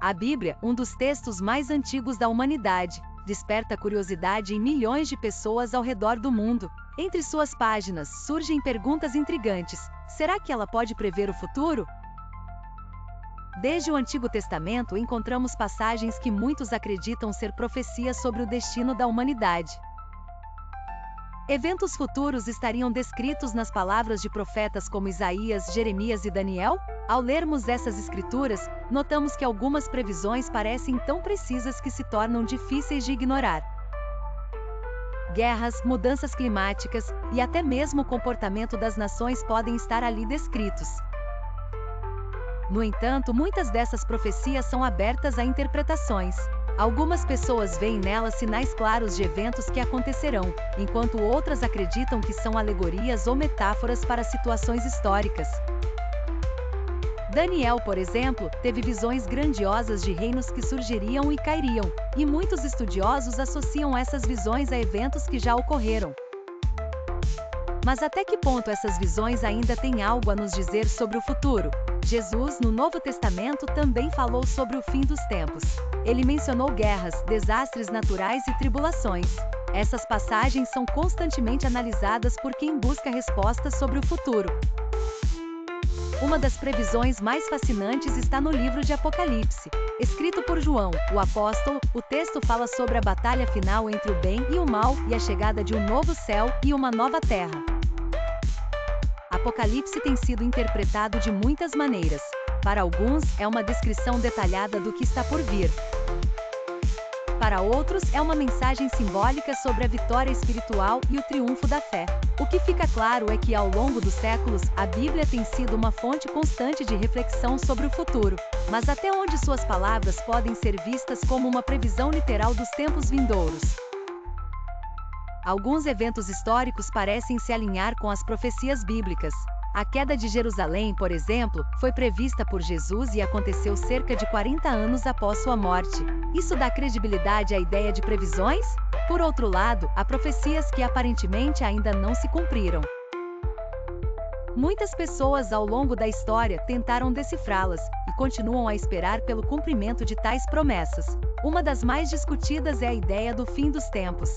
A Bíblia, um dos textos mais antigos da humanidade, desperta curiosidade em milhões de pessoas ao redor do mundo. Entre suas páginas surgem perguntas intrigantes. Será que ela pode prever o futuro? Desde o Antigo Testamento encontramos passagens que muitos acreditam ser profecias sobre o destino da humanidade. Eventos futuros estariam descritos nas palavras de profetas como Isaías, Jeremias e Daniel? Ao lermos essas escrituras, notamos que algumas previsões parecem tão precisas que se tornam difíceis de ignorar. Guerras, mudanças climáticas e até mesmo o comportamento das nações podem estar ali descritos. No entanto, muitas dessas profecias são abertas a interpretações. Algumas pessoas veem nelas sinais claros de eventos que acontecerão, enquanto outras acreditam que são alegorias ou metáforas para situações históricas. Daniel, por exemplo, teve visões grandiosas de reinos que surgiriam e cairiam, e muitos estudiosos associam essas visões a eventos que já ocorreram. Mas até que ponto essas visões ainda têm algo a nos dizer sobre o futuro? Jesus, no Novo Testamento, também falou sobre o fim dos tempos. Ele mencionou guerras, desastres naturais e tribulações. Essas passagens são constantemente analisadas por quem busca respostas sobre o futuro. Uma das previsões mais fascinantes está no livro de Apocalipse. Escrito por João, o apóstolo, o texto fala sobre a batalha final entre o bem e o mal e a chegada de um novo céu e uma nova terra. Apocalipse tem sido interpretado de muitas maneiras. Para alguns, é uma descrição detalhada do que está por vir. Para outros, é uma mensagem simbólica sobre a vitória espiritual e o triunfo da fé. O que fica claro é que, ao longo dos séculos, a Bíblia tem sido uma fonte constante de reflexão sobre o futuro. Mas até onde suas palavras podem ser vistas como uma previsão literal dos tempos vindouros? Alguns eventos históricos parecem se alinhar com as profecias bíblicas. A queda de Jerusalém, por exemplo, foi prevista por Jesus e aconteceu cerca de 40 anos após sua morte. Isso dá credibilidade à ideia de previsões? Por outro lado, há profecias que aparentemente ainda não se cumpriram. Muitas pessoas ao longo da história tentaram decifrá-las e continuam a esperar pelo cumprimento de tais promessas. Uma das mais discutidas é a ideia do fim dos tempos.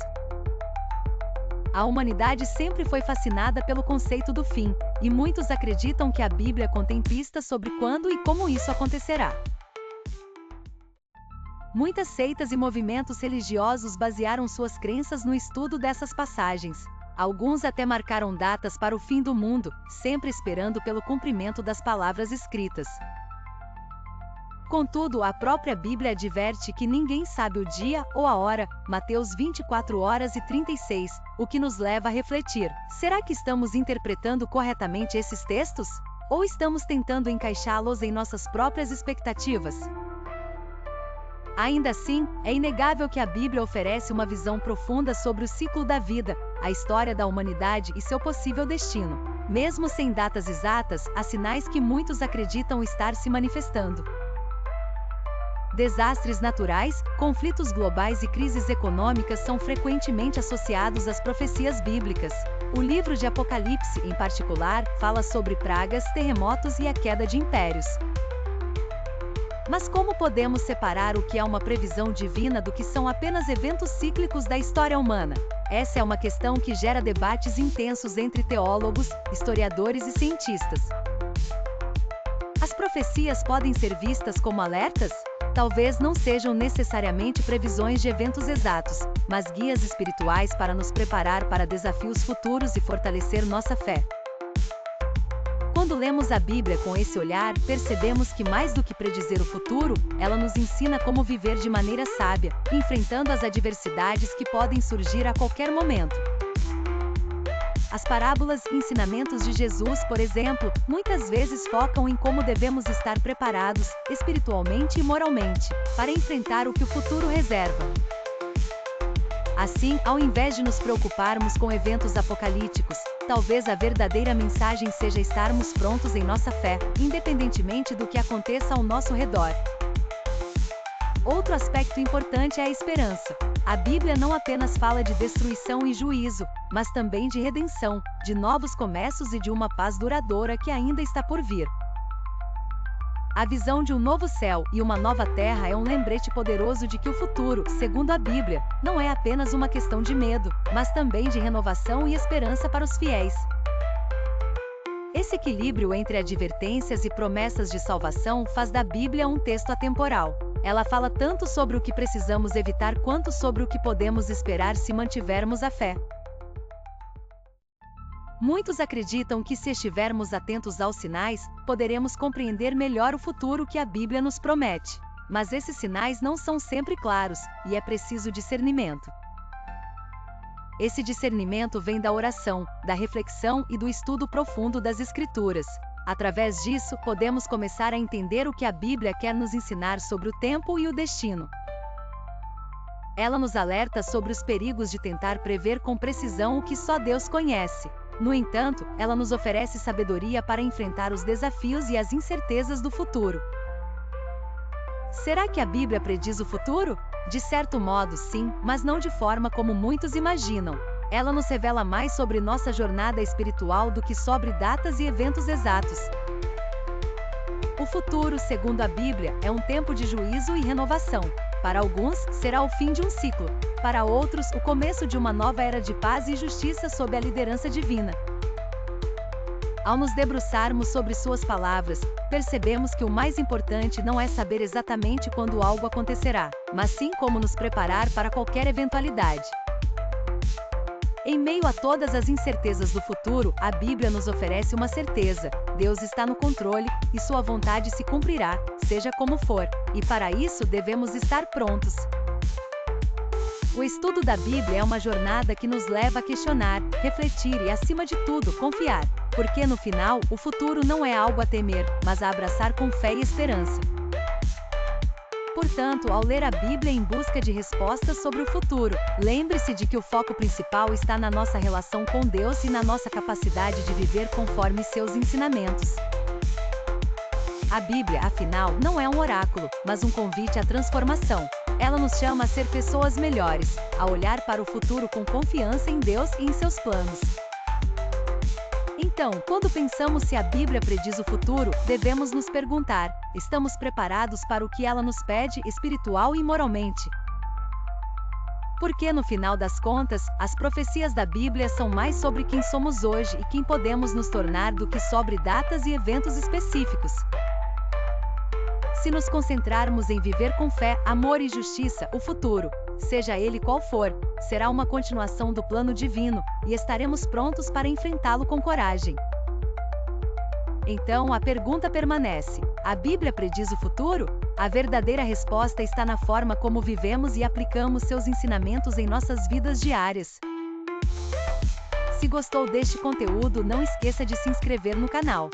A humanidade sempre foi fascinada pelo conceito do fim, e muitos acreditam que a Bíblia contém pistas sobre quando e como isso acontecerá. Muitas seitas e movimentos religiosos basearam suas crenças no estudo dessas passagens. Alguns até marcaram datas para o fim do mundo, sempre esperando pelo cumprimento das palavras escritas. Contudo, a própria Bíblia adverte que ninguém sabe o dia ou a hora, Mateus 24h36, o que nos leva a refletir: será que estamos interpretando corretamente esses textos? Ou estamos tentando encaixá-los em nossas próprias expectativas? Ainda assim, é inegável que a Bíblia oferece uma visão profunda sobre o ciclo da vida, a história da humanidade e seu possível destino. Mesmo sem datas exatas, há sinais que muitos acreditam estar se manifestando. Desastres naturais, conflitos globais e crises econômicas são frequentemente associados às profecias bíblicas. O livro de Apocalipse, em particular, fala sobre pragas, terremotos e a queda de impérios. Mas como podemos separar o que é uma previsão divina do que são apenas eventos cíclicos da história humana? Essa é uma questão que gera debates intensos entre teólogos, historiadores e cientistas. As profecias podem ser vistas como alertas? Talvez não sejam necessariamente previsões de eventos exatos, mas guias espirituais para nos preparar para desafios futuros e fortalecer nossa fé. Quando lemos a Bíblia com esse olhar, percebemos que mais do que predizer o futuro, ela nos ensina como viver de maneira sábia, enfrentando as adversidades que podem surgir a qualquer momento. As parábolas e ensinamentos de Jesus, por exemplo, muitas vezes focam em como devemos estar preparados, espiritualmente e moralmente, para enfrentar o que o futuro reserva. Assim, ao invés de nos preocuparmos com eventos apocalípticos, talvez a verdadeira mensagem seja estarmos prontos em nossa fé, independentemente do que aconteça ao nosso redor. Outro aspecto importante é a esperança. A Bíblia não apenas fala de destruição e juízo, mas também de redenção, de novos começos e de uma paz duradoura que ainda está por vir. A visão de um novo céu e uma nova terra é um lembrete poderoso de que o futuro, segundo a Bíblia, não é apenas uma questão de medo, mas também de renovação e esperança para os fiéis. Esse equilíbrio entre advertências e promessas de salvação faz da Bíblia um texto atemporal. Ela fala tanto sobre o que precisamos evitar quanto sobre o que podemos esperar se mantivermos a fé. Muitos acreditam que se estivermos atentos aos sinais, poderemos compreender melhor o futuro que a Bíblia nos promete. Mas esses sinais não são sempre claros, e é preciso discernimento. Esse discernimento vem da oração, da reflexão e do estudo profundo das Escrituras. Através disso, podemos começar a entender o que a Bíblia quer nos ensinar sobre o tempo e o destino. Ela nos alerta sobre os perigos de tentar prever com precisão o que só Deus conhece. No entanto, ela nos oferece sabedoria para enfrentar os desafios e as incertezas do futuro. Será que a Bíblia prediz o futuro? De certo modo, sim, mas não de forma como muitos imaginam. Ela nos revela mais sobre nossa jornada espiritual do que sobre datas e eventos exatos. O futuro, segundo a Bíblia, é um tempo de juízo e renovação. Para alguns, será o fim de um ciclo. Para outros, o começo de uma nova era de paz e justiça sob a liderança divina. Ao nos debruçarmos sobre suas palavras, percebemos que o mais importante não é saber exatamente quando algo acontecerá, mas sim como nos preparar para qualquer eventualidade. Em meio a todas as incertezas do futuro, a Bíblia nos oferece uma certeza: Deus está no controle, e sua vontade se cumprirá, seja como for, e para isso devemos estar prontos. O estudo da Bíblia é uma jornada que nos leva a questionar, refletir e, acima de tudo, confiar, porque no final, o futuro não é algo a temer, mas a abraçar com fé e esperança. Portanto, ao ler a Bíblia em busca de respostas sobre o futuro, lembre-se de que o foco principal está na nossa relação com Deus e na nossa capacidade de viver conforme seus ensinamentos. A Bíblia, afinal, não é um oráculo, mas um convite à transformação. Ela nos chama a ser pessoas melhores, a olhar para o futuro com confiança em Deus e em seus planos. Então, quando pensamos se a Bíblia prediz o futuro, devemos nos perguntar: estamos preparados para o que ela nos pede espiritual e moralmente? Porque no final das contas, as profecias da Bíblia são mais sobre quem somos hoje e quem podemos nos tornar do que sobre datas e eventos específicos. Se nos concentrarmos em viver com fé, amor e justiça, o futuro, seja ele qual for, será uma continuação do plano divino, e estaremos prontos para enfrentá-lo com coragem. Então a pergunta permanece: a Bíblia prediz o futuro? A verdadeira resposta está na forma como vivemos e aplicamos seus ensinamentos em nossas vidas diárias. Se gostou deste conteúdo, não esqueça de se inscrever no canal.